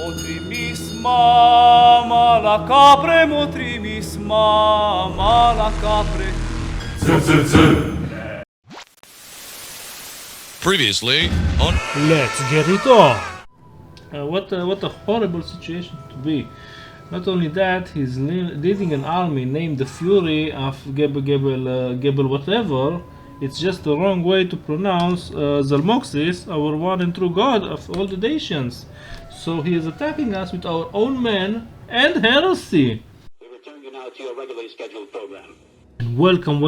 Motrimis mama capre, motrimis mama capre. Previously on Let's get it on! What a horrible situation to be. Not only that, he's leading an army named the Fury of Gebel whatever. It's just the wrong way to pronounce Zalmoxis, our one and true god of all the Dacians. So he is attacking us with our own men and heresy. We return you now to your regularly scheduled program. And welcome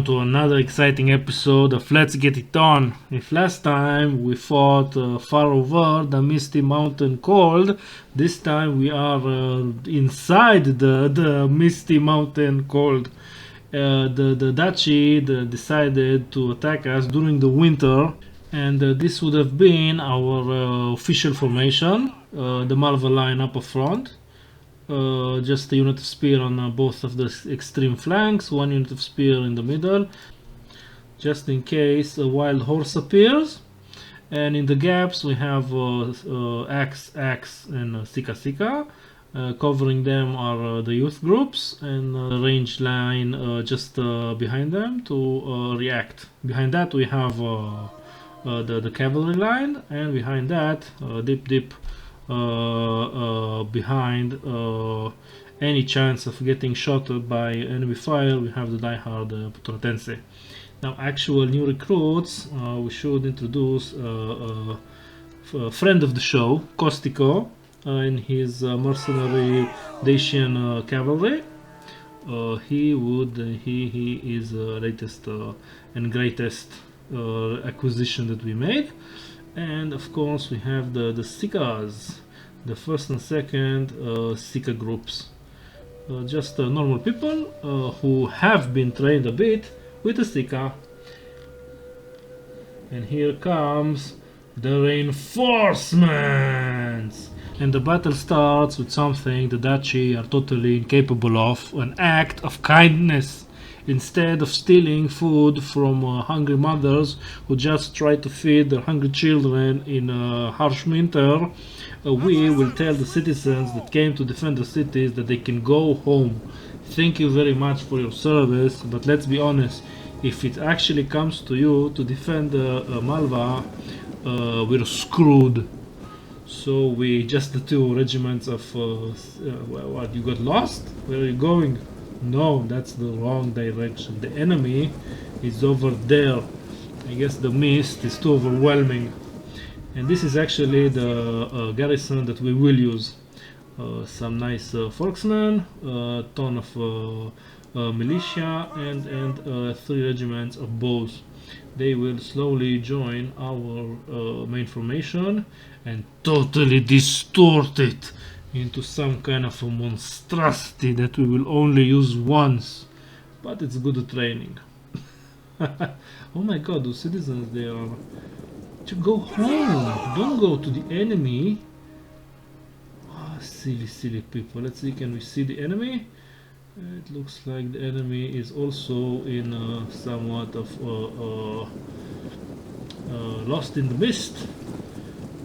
to another exciting episode of Let's Get It On. If last time we fought far over the misty mountain cold, this time we are inside the misty mountain cold. The Duchy decided to attack us during the winter, and this would have been our official formation, the Malva line up front. Just a unit of spear on both of the extreme flanks, one unit of spear in the middle, just in case a wild horse appears. And in the gaps we have axe, and Sika. Covering them are the youth groups, and the range line just behind them to react. Behind that we have the cavalry line, and behind that deep behind any chance of getting shot by enemy fire, we have the diehard Putratense. Now, actual new recruits, we should introduce a friend of the show, Kostico, in his mercenary Dacian cavalry. He is the latest and greatest acquisition that we made. And of course we have the Sikas, the first and second Sika groups, just normal people who have been trained a bit with the Sika. And here comes the reinforcements, and the battle starts with something the Duchy are totally incapable of: an act of kindness. Instead of stealing food from hungry mothers who just try to feed their hungry children in a harsh winter, we will tell the citizens that came to defend the cities that they can go home. Thank you very much for your service, but let's be honest, if it actually comes to you to defend Malva, we're screwed. So we just the two regiments of what, you got lost? Where are you going? No, that's the wrong direction. The enemy is over there. I guess the mist is too overwhelming. And this is actually the garrison that we will use. Some nice forksmen, a ton of militia, and 3 regiments of bows. They will slowly join our main formation and totally distort it into some kind of a monstrosity that we will only use once, but it's good training. Oh my god, those citizens, they are to go home, don't go to the enemy. Oh, silly people. Let's see, can we see the enemy? It looks like the enemy is also in somewhat of lost in the mist,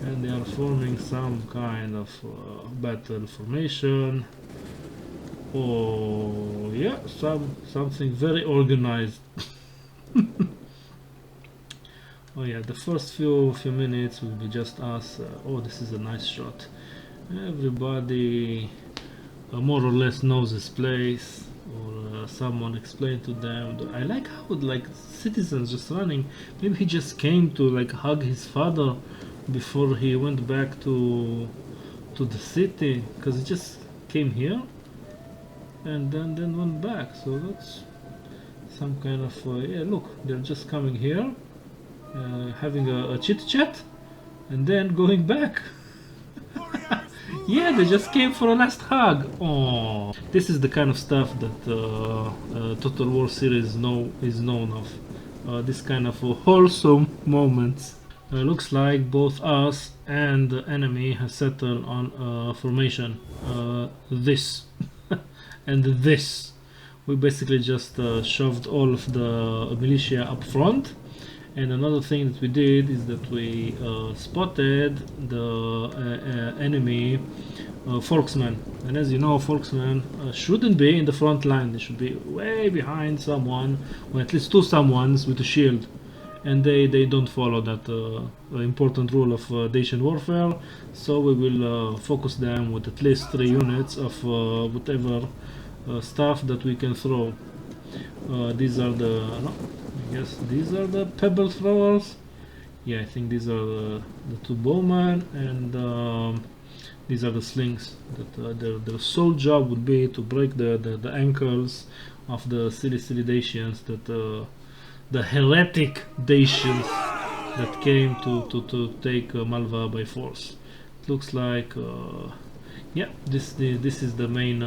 and they are forming some kind of battle formation. Oh yeah, something very organized. Oh yeah, the first few minutes will be just us. Oh, this is a nice shot. Everybody more or less knows this place, or someone explained to them. I like how citizens just running. Maybe he just came to hug his father before he went back to the city, because he just came here and then went back. So that's some kind of yeah, look, they're just coming here, having a chit chat, and then going back. Yeah, they just came for a last hug. Oh, this is the kind of stuff that Total War series is known of. This kind of wholesome moments. Looks like both us and the enemy has settled on formation. This and this. We basically just shoved all of the militia up front, And another thing that we did is that we spotted the enemy folksmen. And as you know, folksmen shouldn't be in the front line. They should be way behind someone, or at least two someones with a shield. And they don't follow that important rule of Dacian warfare. So we will focus them with at least 3 units of whatever stuff that we can throw. These are the... no, I guess these are the pebble throwers. Yeah, I think these are the 2 bowmen, and these are the slings. That their sole job would be to break the ankles of the silly Dacians, that the heretic Dacians that came to take Malva by force. It looks like yeah, this is the main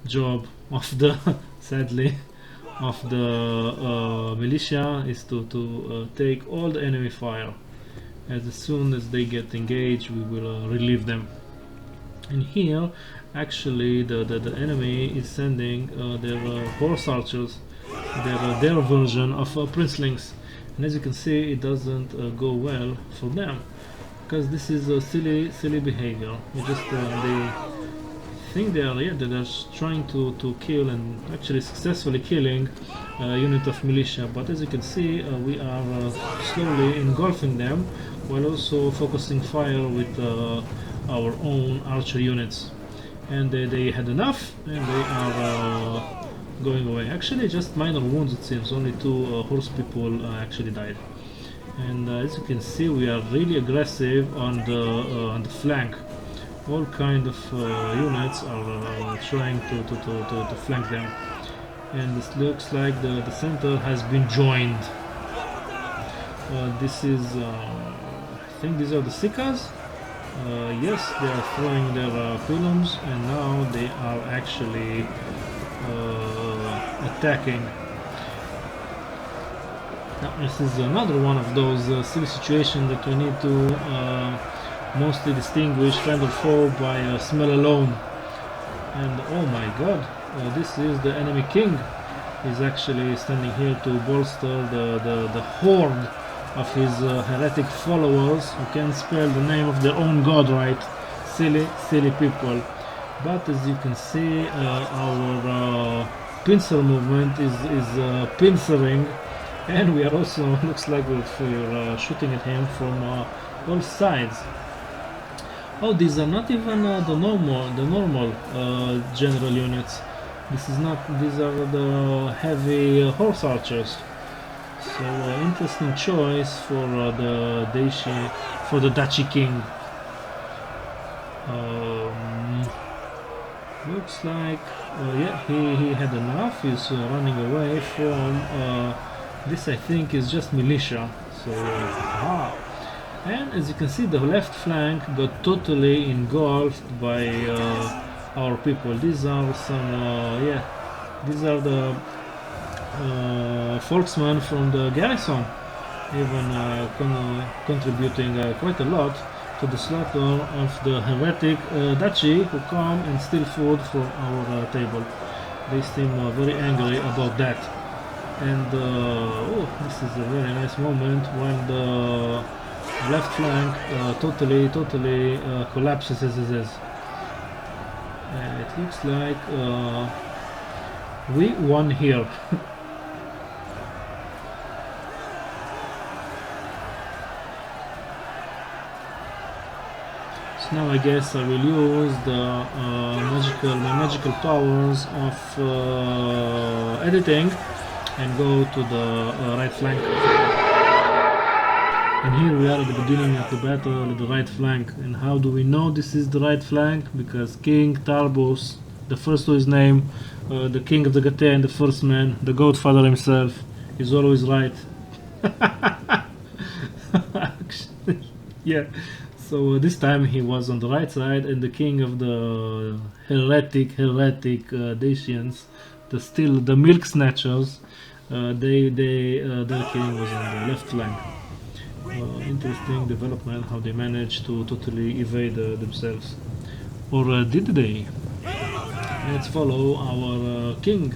job of the sadly of the militia, is to take all the enemy fire. As soon as they get engaged, we will relieve them. And here actually the enemy is sending their horse archers, their version of princelings, and as you can see, it doesn't go well for them, because this is a silly behavior. We just they think they are trying to kill, and actually successfully killing a unit of militia, but as you can see, we are slowly engulfing them while also focusing fire with our own archer units. And they had enough, and they are going away. Actually just minor wounds, it seems. Only 2 horse people actually died. And as you can see, we are really aggressive on the flank. All kind of units are trying to flank them. And this looks like the center has been joined. This is I think these are the Sikas. Yes, they are throwing their pylons, and now they are actually attacking. Now this is another one of those silly situations that we need to mostly distinguish friend or foe by smell alone. And oh my god, this is the enemy king. He's actually standing here to bolster the horde of his heretic followers who can't spell the name of their own god right. Silly people. But as you can see, our pincer movement is pincering, and we are also, looks like we're shooting at him from all sides. Oh, these are not even the normal general units. This is not. These are the heavy horse archers. So interesting choice for the Daci king. Looks like yeah, he had enough. He's running away from this. I think is just militia. So and as you can see, the left flank got totally engulfed by our people. These are some yeah, these are the folksmen from the garrison, even contributing quite a lot to the slaughter of the heretic duchy who come and steal food from our table. They seem very angry about that. And oh, this is a very nice moment when the left flank totally collapses as it is. It looks like we won here. So now I guess I will use the my magical powers of editing and go to the right flank. And here we are at the beginning of the battle at the right flank. And how do we know this is the right flank? Because King Tarbus, the first to his name, the king of the Getae and the first man, the godfather himself, is always right. Yeah. So this time he was on the right side, and the king of the heretic Dacians, the milk snatchers, their king was on the left flank. Interesting development how they managed to totally evade themselves. Or did they? Let's follow our king.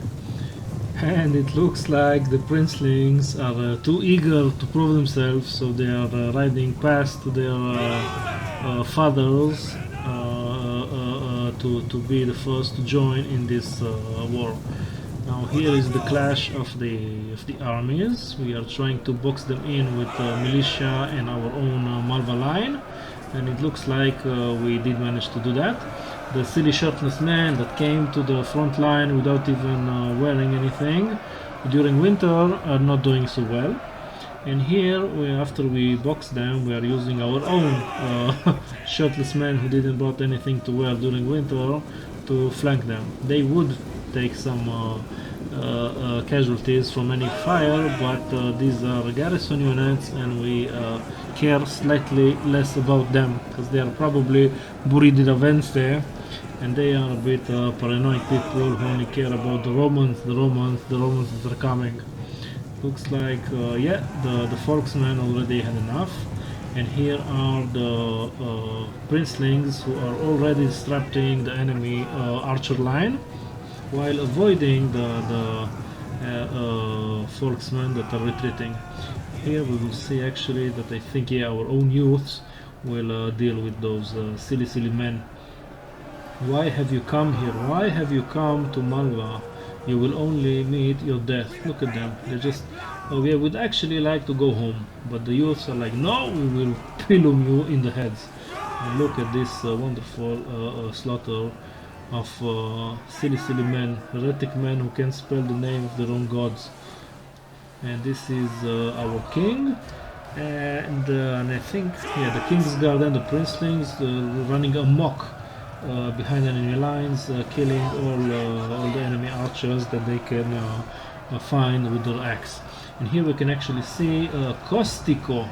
And it looks like the princelings are too eager to prove themselves, so they are riding past their fathers to be the first to join in this war. Now here is the clash of the armies. We are trying to box them in with militia and our own Malva line, and it looks like we did manage to do that. The silly shirtless man that came to the front line without even wearing anything during winter are not doing so well. And here, after we box them, we are using our own shirtless man who didn't brought anything to wear during winter to flank them. They would take some casualties from any fire, but these are garrison units and we care slightly less about them because they are probably Burididavense and they are a bit paranoid people who only care about the Romans that are coming. Looks like yeah, the folksmen already had enough, and here are the princelings who are already disrupting the enemy archer line while avoiding the folksmen that are retreating. Here we will see actually that I think, yeah, our own youths will deal with those silly men. Why have you come here? Why have you come to Malva? You will only meet your death. Look at them. They're just, oh, we would actually like to go home. But the youths are like, no, we will pilum you in the heads. And look at this wonderful slaughter of silly men, heretic men who can spell the name of their own gods. And this is our king. And I think, yeah, the King's Guard and the princelings running amok behind enemy lines, killing all the enemy archers that they can find with their axe. And here we can actually see Costico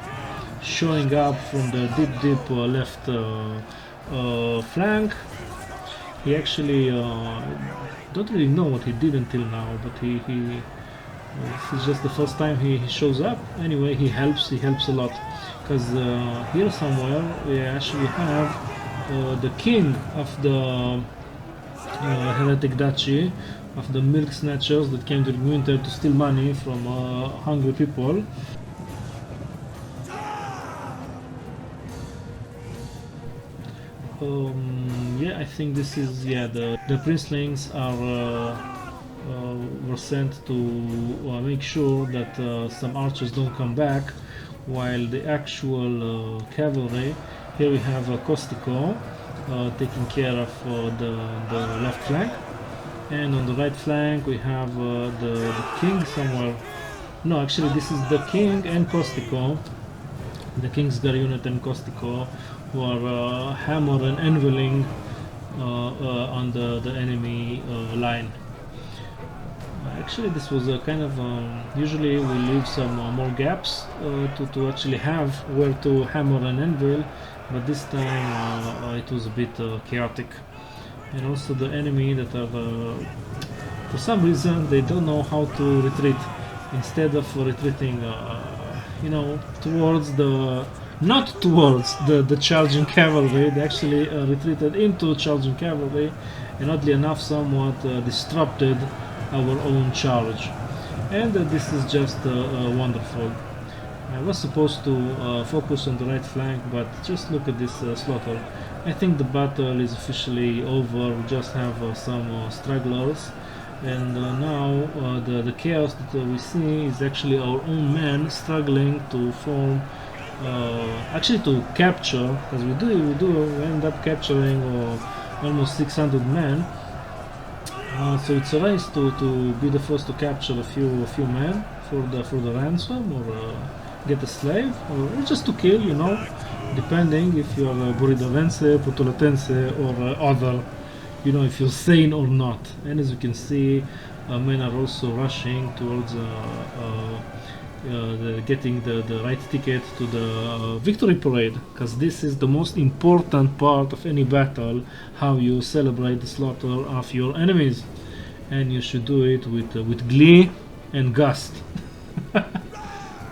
showing up from the deep left flank. He actually don't really know what he did until now, but he this is just the first time he shows up. Anyway, he helps a lot, because here somewhere we actually have the king of the heretic duchy, of the milk snatchers that came during winter to steal money from hungry people. Yeah, I think this is, yeah, the princelings are were sent to make sure that some archers don't come back, while the actual cavalry, here we have Costico taking care of the left flank, and on the right flank we have the king somewhere. No, actually this is the king and Costico, the King's Guard unit and Costico, who are hammer and anviling on the enemy line. Actually, this was a kind of usually we leave some more gaps to actually have where to hammer and anvil, but this time it was a bit chaotic. And also the enemy that are for some reason they don't know how to retreat. Instead of retreating you know, towards the, not towards the charging cavalry, they actually retreated into charging cavalry, and oddly enough somewhat disrupted our own charge. And this is just wonderful. I was supposed to focus on the right flank, but just look at this slaughter. I think the battle is officially over. We just have some stragglers, and now the chaos that we see is actually our own men struggling to form, actually to capture, because we end up capturing almost 600 men. So it's a race to be the first to capture a few men for the ransom, or get a slave, or just to kill, you know, depending if you are Buridavense, Potolatense, or other, you know, if you're sane or not. And as you can see, men are also rushing towards getting the right ticket to the victory parade, because this is the most important part of any battle, how you celebrate the slaughter of your enemies, and you should do it with glee and gust.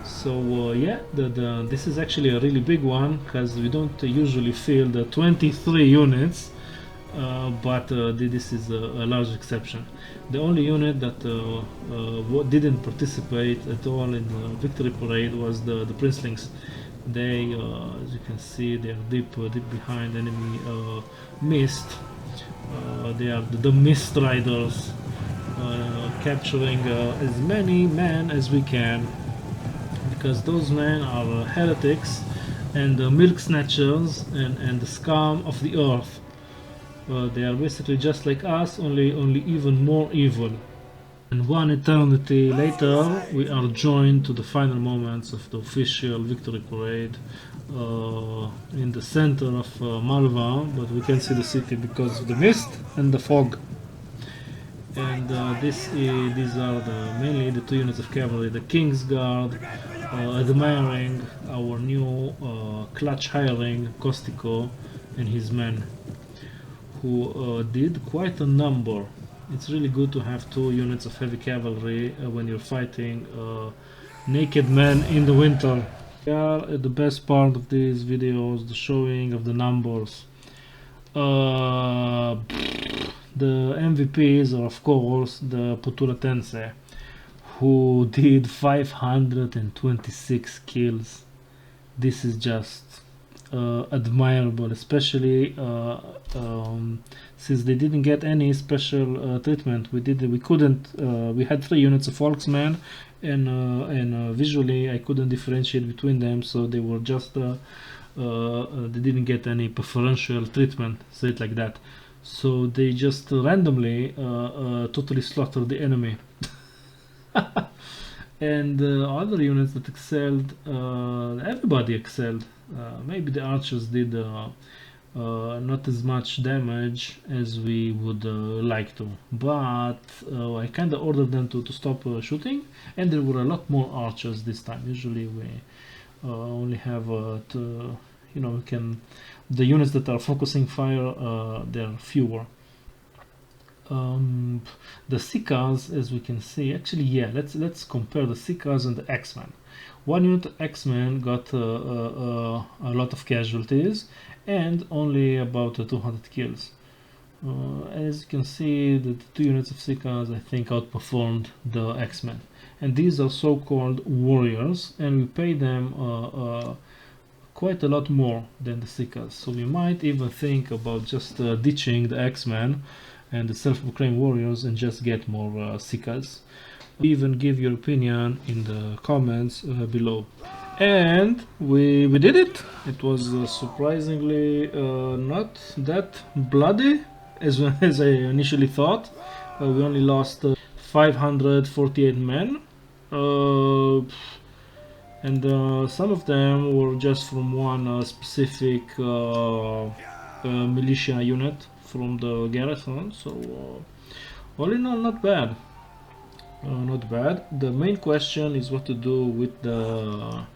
So yeah, this is actually a really big one, because we don't usually field 23 units but this is a large exception. The only unit that didn't participate at all in the victory parade was the Princelings. They, as you can see, they are deep behind enemy mist. They are the mist riders, capturing as many men as we can, because those men are heretics and milk snatchers and the scum of the earth. They are basically just like us, only even more evil. And one eternity later, we are joined to the final moments of the official victory parade in the center of Malva, but we can't see the city because of the mist and the fog. And these are mainly the two units of cavalry, the King's Guard, admiring our new clutch hiring Costico and his men, who did quite a number. It's really good to have two units of heavy cavalry when you're fighting naked men in the winter. We are at the best part of these videos, the showing of the numbers. The MVPs are of course the Potulatense, who did 526 kills. This is just admirable, especially since they didn't get any special treatment. We had 3 units of Volksmen, and visually I couldn't differentiate between them, so they were just they didn't get any preferential treatment, say it like that. So they just randomly totally slaughtered the enemy. And other units that excelled, everybody excelled. Maybe the archers did not as much damage as we would like to, but I kind of ordered them to stop shooting, and there were a lot more archers this time. Usually we only have the units that are focusing fire, there are fewer. The Seekers, as we can see, actually, yeah, let's compare the Seekers and the X-Men. One unit of X-Men got a lot of casualties and only about 200 kills. As you can see, the 2 units of Seekers, I think, outperformed the X-Men. And these are so-called warriors, and we pay them quite a lot more than the Seekers. So we might even think about just ditching the X-Men and the self-proclaimed warriors and just get more Seekers. Even give your opinion in the comments below. And we did it. It was surprisingly not that bloody as I initially thought. We only lost 548 men, and some of them were just from one specific militia unit from the garrison. So all in all, not bad. Not bad. The main question is what to do with the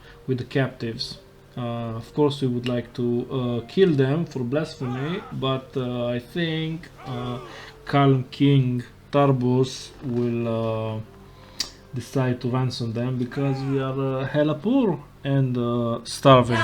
captives. Of course, we would like to kill them for blasphemy, but I think Calm King Tarbus will decide to ransom them because we are hella poor and starving.